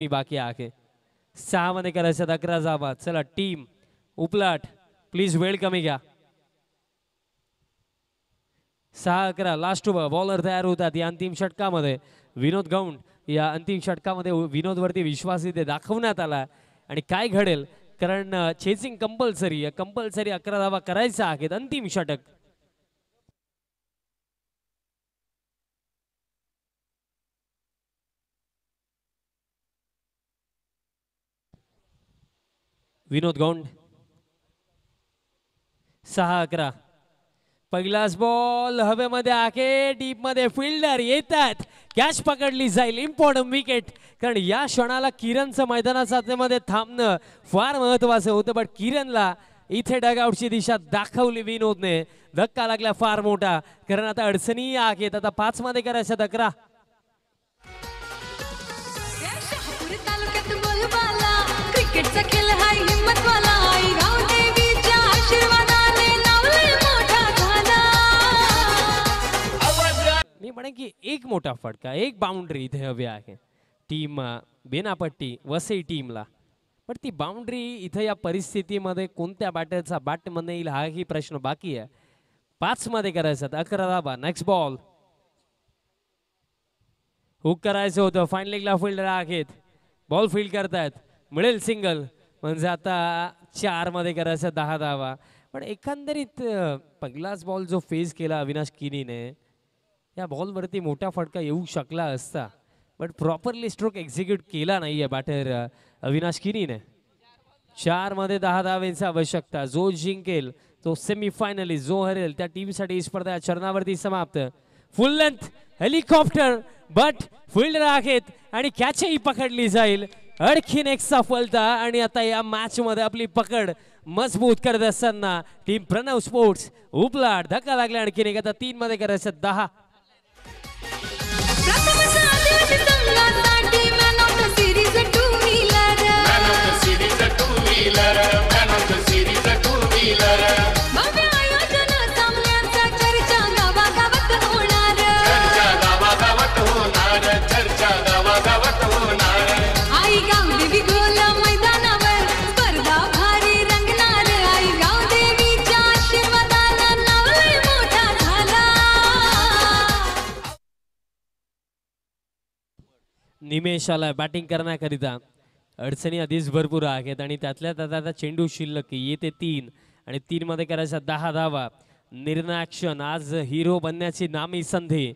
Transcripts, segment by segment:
बाकी आहे 6 मध्ये करायचं 11 जावा. चला टीम उपलाट प्लीज वेळ कमी घ्या. 6-11 लास्ट ओव्हर. बॉलर तयार होतात या अंतिम षटकामध्ये. विनोद गौंड या अंतिम षटकामध्ये विनोद वरती विश्वास इथे दाखवण्यात आला आणि काय घडेल कारण चेसिंग कंपल्सरी 11 धावा करायचा आहेत. अंतिम षटक. विनोद गौंड 6-11. पहिलाच बॉल हवेमध्ये आहे. डीप मध्ये फिल्डर येतात. कॅच पकडली जाईल. इम्पॉर्टंट विकेट कारण या क्षणाला किरणचं मैदानाच्या मध्ये थांबणं फार महत्वाचं होतं. पण किरणला इथे डगआउटची दिशा दाखवली विनोदने. धक्का लागला फार मोठा कारण आता अडचणी आहेत. आता 5 मध्ये करायचं 11. क्रिकेटचा खेळ हा हिम्मतवाला गाव देवीच्या आशीर्वादाने नावलय मोठा झाला. मी म्हणेन की एक मोठा फटका एक बाउंड्री इथे हवी आहे टीम बेनापट्टी वसई टीमला. पण ती बाउंड्री इथे या परिस्थितीमध्ये कोणत्या बॅटरचा बॅटमध्ये येईल हाही प्रश्न बाकी आहे. 5 मध्ये करायचं 11 धावा. नेक्स्ट बॉल हुक करायचं होतं. फाईन लेगला फिल्डर आहेत. बॉल फील्ड करतायत. मिळेल सिंगल म्हणजे आता 4 मध्ये करायचं 10 धावा. पण एकंदरीत पहिलाच बॉल जो फेस केला अविनाश किनीने या बॉलवरती मोठा फटका येऊ शकला असता. बट प्रॉपरली स्ट्रोक एक्झिक्यूट केला नाहीये बॅटर अविनाश किनीने. 4 मध्ये 10 धावेची आवश्यकता. जो जिंकेल तो सेमीफायनलिस्ट. जो हरेल त्या टीमसाठी स्पर्धा चरणावरती समाप्त. फुल लेंथ हेलिकॉप्टर बट फिल्डर आहेत आणि कॅचही पकडली जाईल. आणखीन एक सफलता आणि आता या मॅच मध्ये आपली पकड मजबूत करत असताना टीम प्रणव स्पोर्ट्स उपलाट. धक्का लागला आणखीन एक. आता 3 मध्ये करायचं 10. निमेशाला बॅटिंग करण्याकरिता अडचणी आधीच भरपूर आहेत आणि त्यातल्या त्यात आता चेंडू शिल्लक येते 3 आणि 3 मध्ये करायचा 10 धावा. निर्णायक क्षण. आज हिरो बनण्याची नामी संधी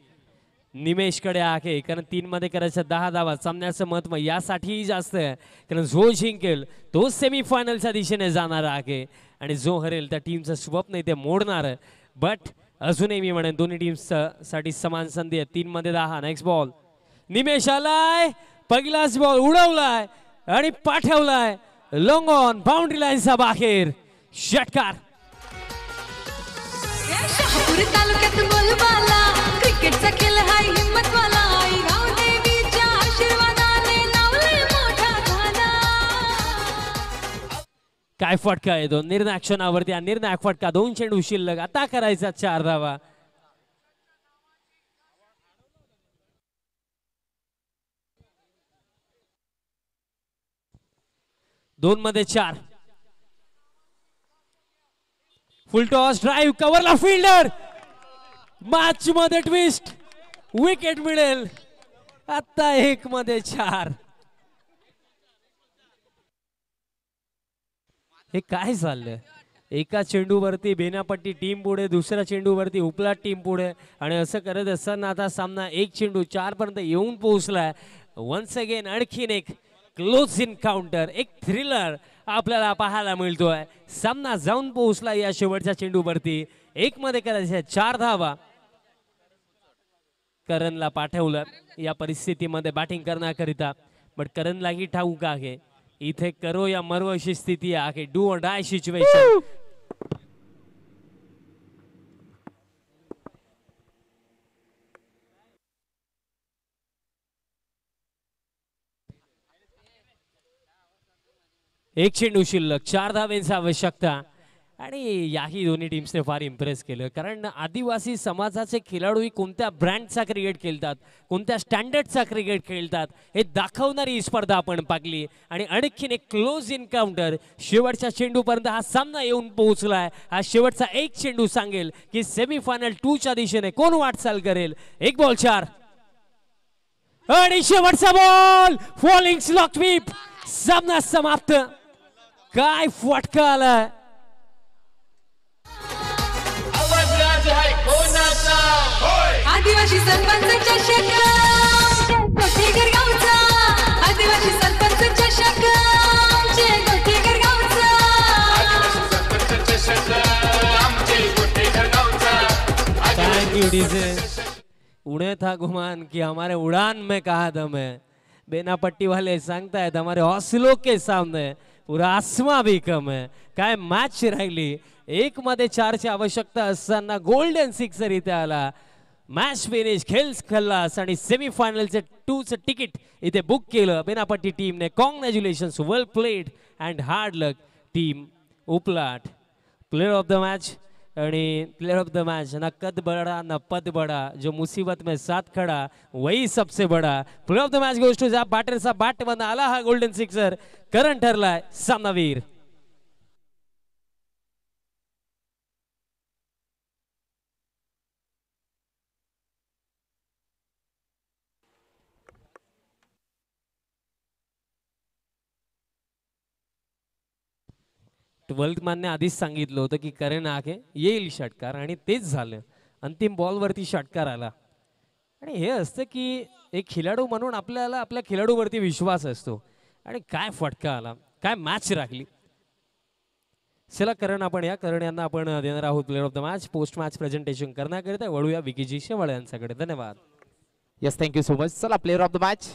निमेशकडे आहे कारण 3 मध्ये करायचं 10 धावा. सामन्याचं महत्व यासाठीही जास्त आहे कारण जो जिंकेल तो सेमीफायनलच्या दिशेने जाणार आहे आणि जो हरेल त्या टीमचं स्वप्न इथे मोडणार. बट अजूनही मी म्हणेन दोन्ही टीम्स साठी समान संधी आहे. 3 मध्ये 10. Next ball. निमेश आलाय. पहिलाच बॉल उडवलाय आणि पाठवलाय लॉंग ऑन बाउंड्री लाईनच्या बाहेर. षटकार. तालुक्यात बोलबाला क्रिकेटचा खेळ हा हिम्मतवाला गाव देवीच्या आशीर्वादाने नावलय मोठा झाला. काय फटका आहे तो निर्णायक क्षणावरती. निर्णायक फटका. 2 चेंडू शिल्लक. आता करायचा 4 धावा. दोन मध्ये 4. फुल टॉस ड्राइव्ह कव्हरला फिल्डर. मॅच मध्ये ट्विस्ट. विकेट मिळेल. आता 1 मध्ये 4. हे काय चाललंय. एका चेंडूवरती बेनापट्टी टीम पुढे. दुसऱ्या चेंडूवरती उपलाट टीम पुढे आणि असं करत असताना आता सामना 1 चेंडू 4 पर्यंत येऊन पोहोचलाय. वन्स अगेन आणखीन एक क्लोज इनकाउंटर. एक थ्रिलर आपल्याला पाहायला मिळतोय. सामना जाऊन पोहोचला या शेवटच्या चेंडूवरती. 1 मध्ये करायचे 4 धावा. करणला पाठवलं या परिस्थितीमध्ये बॅटिंग करण्याकरिता. बट करणलाही ठाऊक आहे इथे करो या मरो अशी स्थिती आहे. Do or die situation. एक चेंडू शिल्लक. 4 धावेची आवश्यकता आणि याही दोन्ही टीम्सने फार इम्प्रेस केलं, कारण आदिवासी समाजाचे खेळाडू कोणत्या ब्रँडचा क्रिकेट खेळतात, कोणत्या स्टँडर्डचा क्रिकेट खेळतात हे दाखवणारी ही स्पर्धा आपण पाहिली. आणि आणखीन एक क्लोज एन्काउंटर, शेवटच्या चेंडूपर्यंत हा सामना येऊन पोहोचलाय. हा शेवटचा एक चेंडू सांगेल की सेमीफायनल 2च्या दिशेने कोण वाटचाल करेल. 1 बॉल 4 आणि शेवटचा बॉल, फॉलिंग स्लॉक स्वीप, सामना समाप्त. काय फटका आलाय. आदिवासी सरपंच चषक गोठेकर गावचा, आदिवासी सरपंच चषक गोठेकर गावचा. Thank you DJ. उड़े था गुमान कि हमारे उड़ान में कहा दम है. बेना पट्टी वाले सांगतायत हमारे हौसलों के सामने पूरा आसमां भी कम है. काय मॅच राहिली. 1 मध्ये 4ची आवश्यकता असताना गोल्डन सिक्सर इथे आला. मॅच फिनिश, खेळ खल्लास आणि सेमीफायनलचे 2चं तिकीट इथे बुक केलं बेनापट्टी टीमने. Congratulations, well played and hard luck team उपलाट. प्लेयर ऑफ द मैच आणि प्लेयर ऑफ द मैच ना कद बड़ा ना पद बड़ा, जो मुसीबत में साथ खड़ा वही सबसे बड़ा. प्लेयर ऑफ द मैच गोष्ट ज्या बॅटरचा बॅट बंद आला हा गोल्डन सिक्सर, करण ठरलाय सामनावीर. ट्वेल्थ मॅनने आधीच सांगितलं होतं की करण आगे येईल षटकार आणि तेच झालं. अंतिम बॉलवरती षटकार आला. आणि हे असतं की एक खेळाडू म्हणून आपल्याला आपल्या खेळाडूवरती विश्वास असतो. आणि काय फटका आला, काय मॅच राखली. चला करण, आपण या करण यांना आपण देणार आहोत player of the match. Post match presentation करण्याकरिता वळूया विकीजी शेवाळे यांच्याकडे. धन्यवाद. Yes, thank you so much. चला प्लेयर ऑफ द मॅच